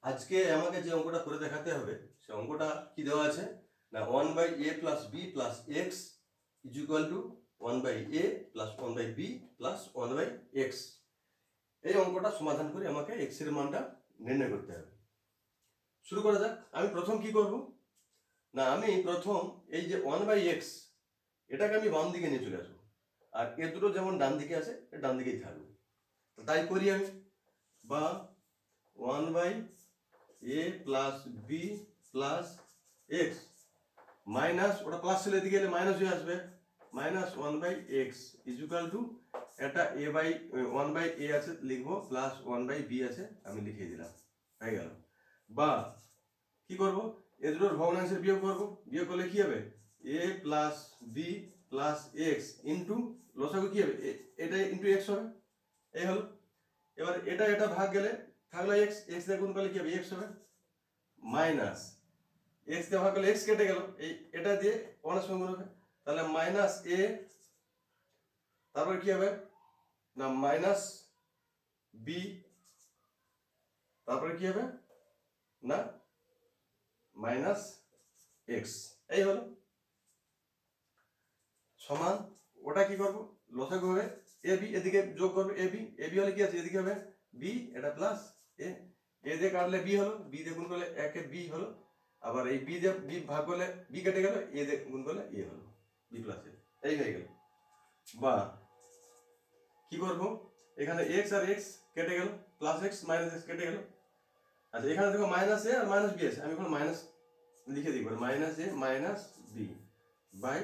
আজকে আমাকে যে অঙ্কটা করে দেখাতে হবে সে অঙ্কটা কি দেওয়া আছে না 1/a plus b plus x is equal to 1/a plus 1/b plus 1/x। এই অঙ্কটা সমাধান করে আমাকে এক্স এর মানটা নির্ণয় করতে হবে। শুরু করা যাক। আমি প্রথম কি করব না, আমি প্রথম এই যে 1/x এটাকে আমি বাম দিকে নিয়ে চলে আসবো, আর এ দুটো যেমন ডান দিকে আছে ডান দিকেই থাকবে। তো তাই করি আমি, বা 1/a plus b plus x minus, ওটা প্লাস ছেলে দিকে গেলে মাইনাস হয়ে আসবে, minus 1/x is equal to এটা ওয়ান বাই এ আছে লিখবো, প্লাস 1/b আছে আমি লিখে দিলাম, হয়ে গেল। বা কি করব, এ দুটোর ভগ্নাংশের বিয়োগ করব, বিয়োগ করলে কি হবে a plus b plus x into লসাগু কি হবে, এটা ইন্টু এক্স হবে, এই হলো। এবার এটা এটা ভাগ গেলে থাকলো এক্স, এক্স দিয়ে গুণ করলে কি হবে এক্স হবে, মাইনাস এক্স দিয়ে ভাগ করলে এক্স কেটে গেল, এই এটা দিয়ে ওয়ানের সঙ্গে গুণ হবে, তাহলে মাইনাস এ, তারপর কি হবে না মাইনাস বি, তারপরে কি হবে না মাইনাস এক্স, এই হলো। সমান ওটা কি করব, লসাগু হবে এ বি, এদিকে যোগ করবে এ বি, এ বি হলে কি আছে এদিকে হবে বি, এটা প্লাস এ, এ দিয়ে কাটলে বি হলো, বি দিয়ে গুণ করলে একে বি হলো, আবার এই বি দিয়ে বি ভাগ করলে বি কেটে গেল, এ দিয়ে গুণ করলে এ হলো, বি প্লাস এ, এই হয়ে গেল। বা কি করব, এখানে এক্স আর এক্স কেটে গেল, প্লাস এক্স মাইনাস এক্স কেটে গেল। আচ্ছা এখানে দেখো মাইনাস এ আর মাইনাস বি আছে, আমি এখন মাইনাস লিখে দিব, minus a minus b by,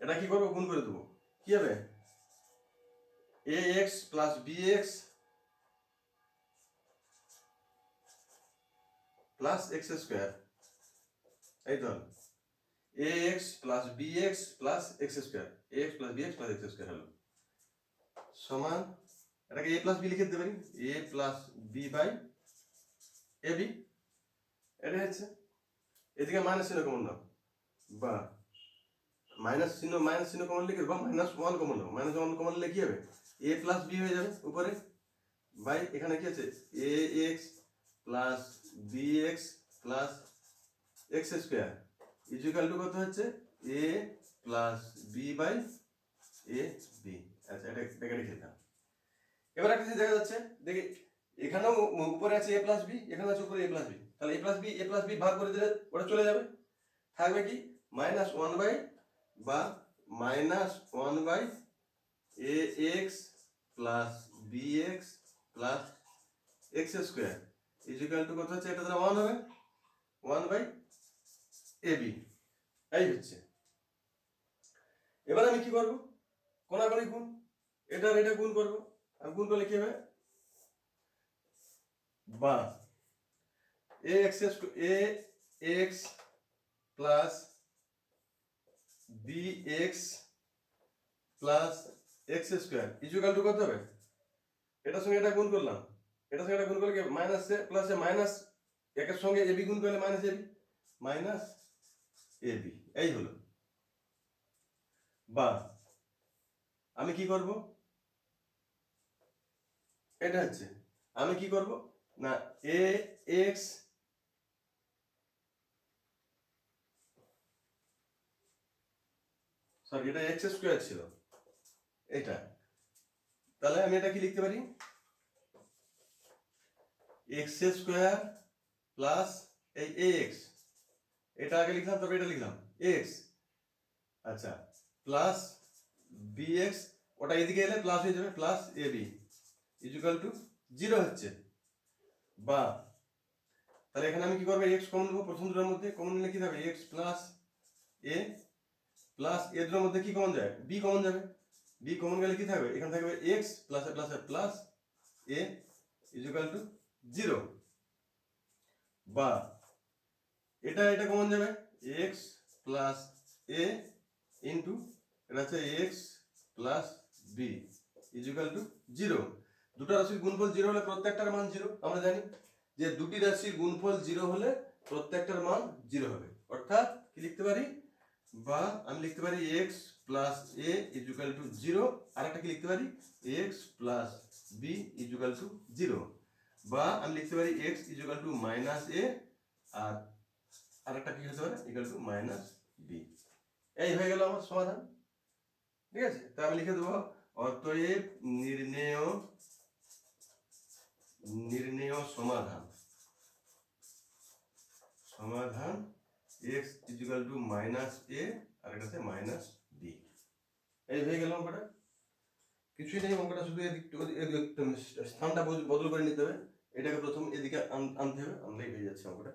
এটা কি করবো গুণ করে দেবো, কি হবে a x plus b x plus x square, এই তো a x plus b x plus x square, a x plus b x plus x square হলো, সমান এটাকে এ প্লাস বি লিখে দিতে পারি, a plus b by a b, এটা হচ্ছে। এদিকে মাইনাস চিহ্ন কমন নাও, বা মাইনাস চিহ্ন কমন লিখে বা মাইনাস ওয়ান কমন নাও, মাইনাস ওয়ান কমন লিখে কি হবে এ প্লাস বি হয়ে যাবে উপরে, বাই এখানে কি আছে a x plus b x plus x square equal to কত হচ্ছে a plus b by a b. আচ্ছা এটা লিখে দাও। এবার একটা জিনিস দেখা যাচ্ছে, দেখি এখানেও উপরে আছে এ প্লাস বি, এখানে আছে উপরে এ প্লাস বি, তাহলে এ প্লাস বি ভাগ করে দিলে ওটা চলে যাবে, থাকবে কি মাইনাস ওয়ান বাই বা minus one by a x plus b x plus x square equal to কত হচ্ছে, এটা দ্বারা ওয়ান হবে, ওয়ান বাই এ বি, এই হচ্ছে। এবার আমি কি করবো, কোনাকুনি গুণ, এটার এটা গুণ করবো, আর গুণ করলে কি হবে বা a x plus b x plus x square equal to কত হবে, এটার সঙ্গে এটা গুণ করলাম, এটার সঙ্গে এটা গুণ করলে কি মাইনাস এ প্লাস এ, মাইনাস একের সঙ্গে এ বি গুণ করলে minus A B, minus A B, এই হলো। বা আমি কি করব, এটা হচ্ছে আমি কি করব না এ এক্স সরি এটা এক্স স্কোয়ার ছিল এটা, তাহলে আমি এটা কি লিখতে পারি এক্স স্কোয়ার প্লাস এই এ এক্স, এটা আগে লিখলাম তারপর এটা লিখলাম এক্স, আচ্ছা প্লাস বি এক্স, ওটা এদিকে এলে প্লাস হয়ে যাবে, plus a b equal to zero হচ্ছে। বা তাহলে এখানে আমি কি করবো এক্স কমন নেবো, প্রথম দুটোর মধ্যে কমন নিলে কি থাকবে এক্স প্লাস এ প্লাস এ দুটোর মধ্যে কি কমন যায় বি কমন যাবে, বি কমন গেলে কি থাকবে এখানে থাকবে x plus A plus A plus a equal to zero. বা এটা কমন যাবে এক্স প্লাস এ ইন্টু এটা হচ্ছে x plus b equal to zero. দুটো রাশির গুণফল জিরো হলে প্রত্যেকটার মান জিরো, আমরা জানি যে দুটি রাশির গুণফল জিরো হলে প্রত্যেকটার মান জিরো হবে, অর্থাৎ কি লিখতে পারি বা আমি লিখতে পারি x plus a equal to zero, আর একটা কি লিখতে পারি x plus b equal to zero. বা আমি লিখতে পারি x equal to minus a আর আরেকটা কি হতে পারে ইকুয়াল টু মাইনাস বি। এই হয়ে গেল আমার সমাধান। ঠিক আছে, তা আমি লিখে দেবো অতএব নির্ণেয় সমাধান x equal to minus a আর এটাতে মাইনাস বি। এই হয়ে গেল অঙ্কটা। কিছুই নেই অঙ্কটা, শুধু স্থানটা বদল করে নিতে হবে, এটাকে প্রথম এদিকে আনতে হবে, আনলেই হয়ে যাচ্ছে অঙ্কটা।